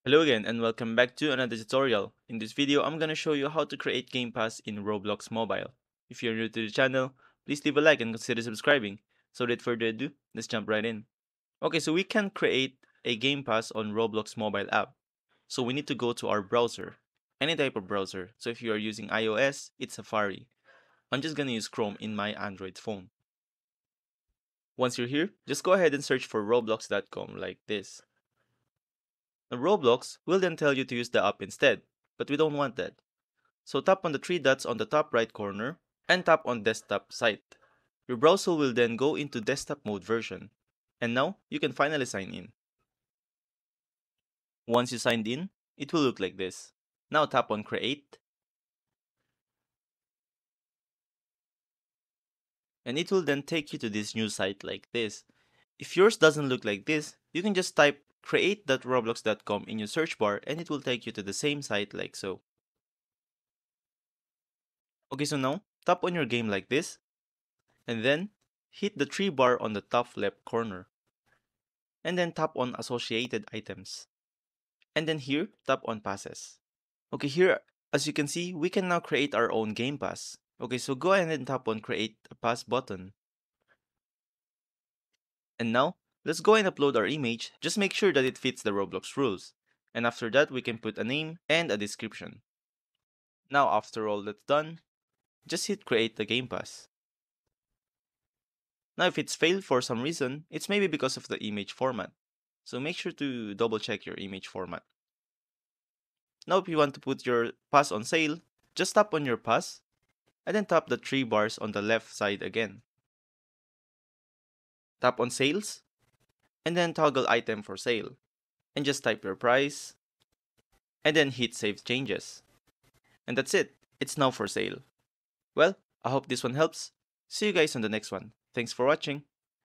Hello again and welcome back to another tutorial. In this video, I'm gonna show you how to create Game Pass in Roblox Mobile. If you're new to the channel, please leave a like and consider subscribing. So without further ado, let's jump right in. Okay, so we can create a Game Pass on Roblox mobile app. So we need to go to our browser, any type of browser. So if you are using iOS, it's Safari. I'm just gonna use Chrome in my Android phone. Once you're here, just go ahead and search for roblox.com like this. On Roblox will then tell you to use the app instead, but we don't want that. So tap on the three dots on the top right corner and tap on desktop site. Your browser will then go into desktop mode version. And now you can finally sign in. Once you signed in, it will look like this. Now tap on create. And it will then take you to this new site like this. If yours doesn't look like this, you can just type create.roblox.com in your search bar and it will take you to the same site like so. Okay, so now tap on your game like this and then hit the 3 bar on the top left corner. And then tap on associated items. And then here, tap on passes. Okay, here, as you can see, we can now create our own game pass. Okay, so go ahead and tap on create a pass button. And now, let's go and upload our image. Just make sure that it fits the Roblox rules. And after that, we can put a name and a description. Now, after all that's done, just hit create the game pass. Now, if it's failed for some reason, it's maybe because of the image format. So make sure to double check your image format. Now, if you want to put your pass on sale, just tap on your pass and then tap the 3 bars on the left side again. Tap on sales and then toggle item for sale and just type your price and then hit save changes. And that's it. It's now for sale. Well, I hope this one helps. See you guys on the next one. Thanks for watching.